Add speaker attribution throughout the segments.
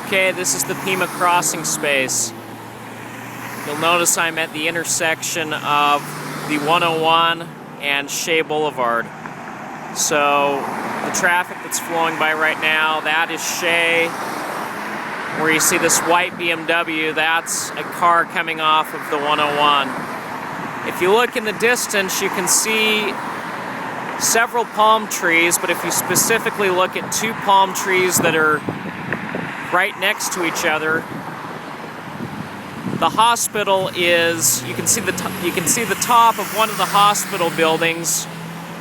Speaker 1: Okay, this is the Pima Crossing space. You'll notice I'm at the intersection of the 101 and Shea Boulevard. So the traffic that's flowing by right now, that is Shea. Where you see this white BMW, that's a car coming off of the 101. If you look in the distance, you can see several palm trees, but if you specifically look at two palm trees that are right next to each other, the hospital is, you can see the top of one of the hospital buildings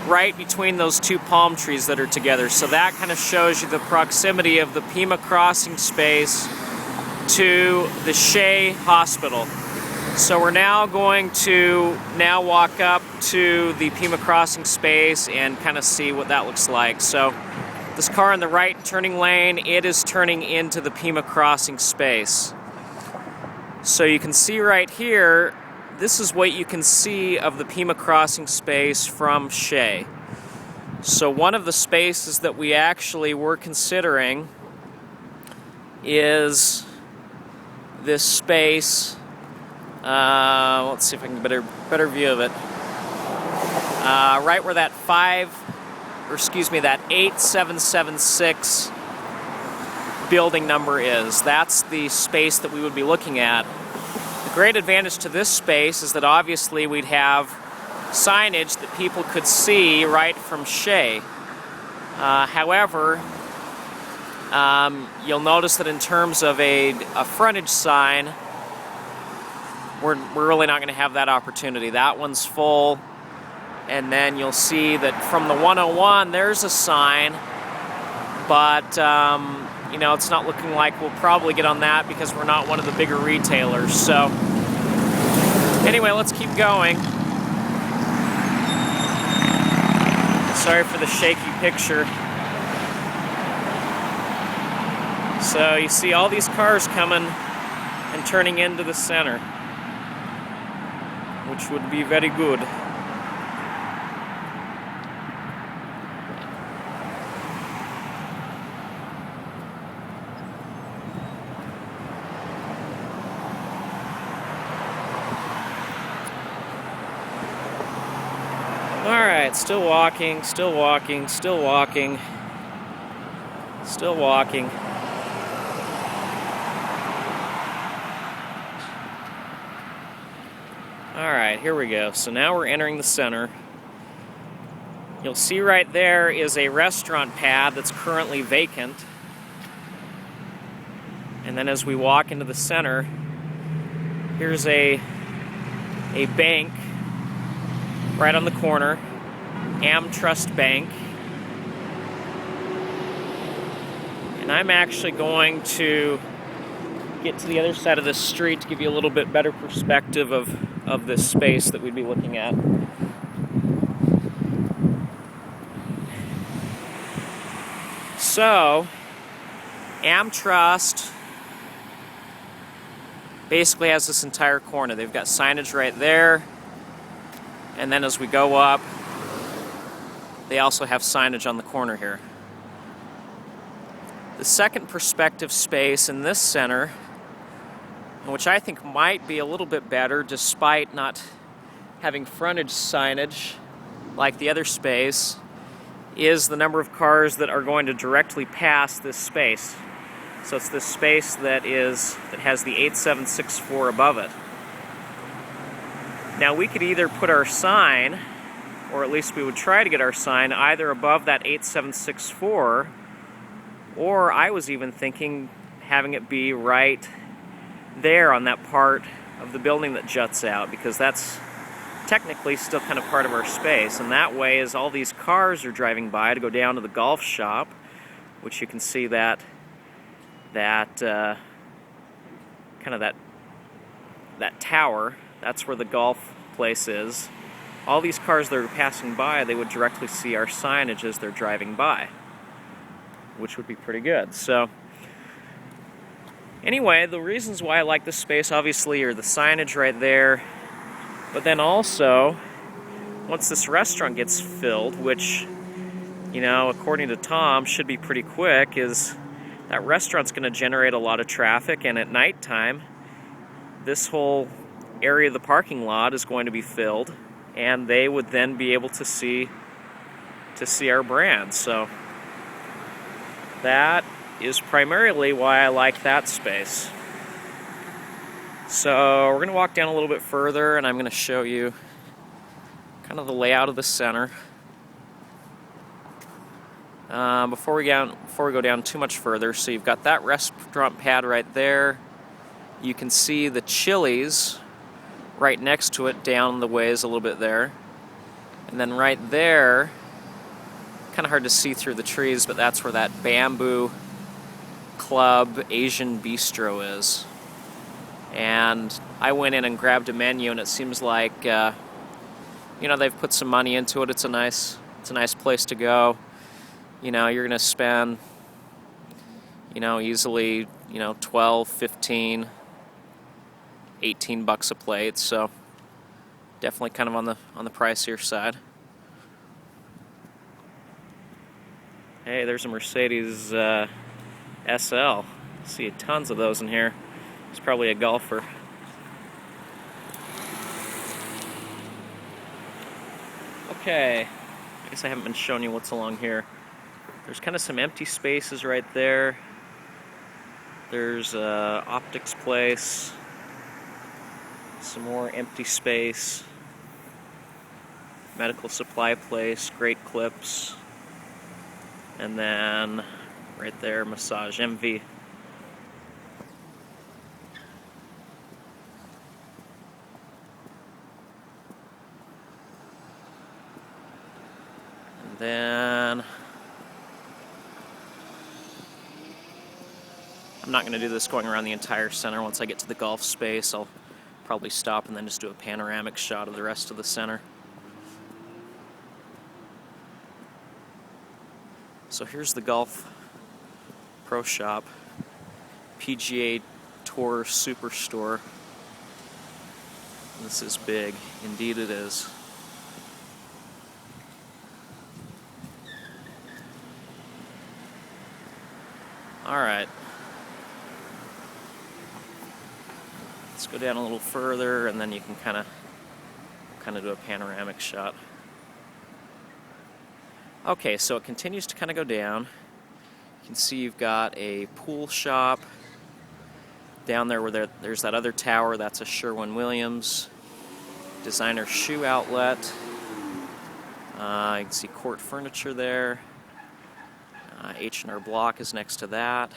Speaker 1: right between those two palm trees that are together. So that kind of shows you the proximity of the Pima Crossing space to the Shea Hospital. So we're now going to walk up to the Pima Crossing space and kind of see what that looks like. So this car in the right turning lane, it is turning into the Pima Crossing space. So you can see right here, this is what you can see of the Pima Crossing space from Shea. So one of the spaces that we actually were considering is this space. Let's see if I can get a better view of it. Right where that 8776 building number is. That's the space that we would be looking at. The great advantage to this space is that obviously we'd have signage that people could see right from Shea. However, you'll notice that in terms of a frontage sign, we're really not going to have that opportunity. That one's full. And then you'll see that from the 101, there's a sign, but it's not looking like we'll probably get on that because we're not one of the bigger retailers. So anyway, let's keep going. Sorry for the shaky picture. So you see all these cars coming and turning into the center, which would be very good. Alright, still walking, still walking, still walking, still walking. Alright, here we go. So now we're entering the center. You'll see right there is a restaurant pad that's currently vacant. And then as we walk into the center, here's a bank right on the corner, AmTrust Bank. And I'm actually going to get to the other side of this street to give you a little bit better perspective of this space that we'd be looking at. So, AmTrust basically has this entire corner. They've got signage right there. And then as we go up, they also have signage on the corner here. The second perspective space in this center, which I think might be a little bit better despite not having frontage signage like the other space, is the number of cars that are going to directly pass this space. So it's this space that has the 8764 above it. Now we could either put our sign, or at least we would try to get our sign, either above that 8764, or I was even thinking having it be right there on that part of the building that juts out, because that's technically still kind of part of our space. And that way, as all these cars are driving by to go down to the golf shop, which you can see that tower, that's where the golf place is. All these cars that are passing by, they would directly see our signage as they're driving by, which would be pretty good. So anyway, the reasons why I like this space obviously are the signage right there, but then also once this restaurant gets filled, which according to Tom should be pretty quick, is That restaurant's going to generate a lot of traffic, and at nighttime, this whole area of the parking lot is going to be filled, and they would then be able to see our brand. So that is primarily why I like that space. So we're going to walk down a little bit further, and I'm going to show you kind of the layout of the center. Before we go down too much further, so you've got that restaurant pad right there. You can see the Chili's right next to it down the ways a little bit there. And then right there, kind of hard to see through the trees, but that's where that Bamboo Club Asian Bistro is. And I went in and grabbed a menu, and it seems like they've put some money into it. It's a nice place to go. You're gonna spend easily 12, 15, 18 bucks a plate, so definitely kind of on the pricier side. Hey, there's a Mercedes SL. See tons of those in here. He's probably a golfer. Okay, I guess I haven't been showing you what's along here. There's kind of some empty spaces right there. There's optics place. Some more empty space. Medical supply place, Great Clips. And then right there, Massage MV. And then I'm not going to do this going around the entire center. Once I get to the golf space, I'll probably stop and then just do a panoramic shot of the rest of the center. So here's the Golf Pro Shop, PGA Tour Superstore. This is big. Indeed it is. All right. Let's go down a little further, and then you can kind of do a panoramic shot. Okay, so it continues to kind of go down. You can see you've got a pool shop down there where there's that other tower. That's a Sherwin-Williams. Designer shoe outlet. You can see Court Furniture there. H&R Block is next to that.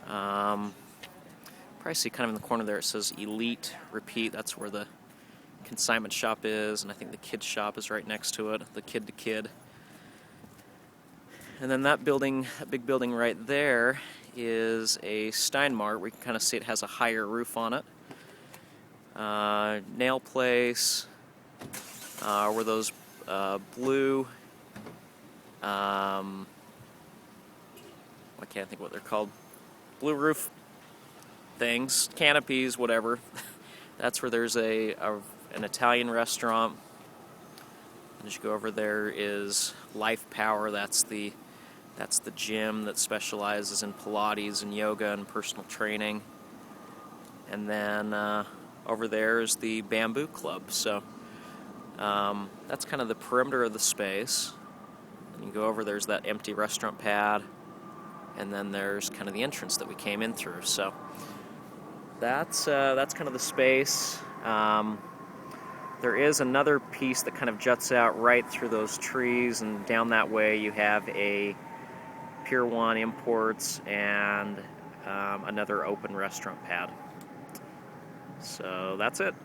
Speaker 1: Probably see kind of in the corner there it says Elite Repeat. That's where the consignment shop is, and I think the kids shop is right next to it, the Kid to Kid. And then that building, that big building right there, is a Steinmart. We can kind of see it has a higher roof on it. Nail place, where those blue, I can't think what they're called, blue roof things, canopies, whatever. That's where there's an Italian restaurant. And as you go over there is Life Power. That's the gym that specializes in Pilates and yoga and personal training. And then over there is the Bamboo Club. So that's kind of the perimeter of the space. And you go over, there's that empty restaurant pad, and then there's kind of the entrance that we came in through. So that's kind of the space. There is another piece that kind of juts out right through those trees, and down that way you have a Pier 1 Imports and another open restaurant pad. So that's it.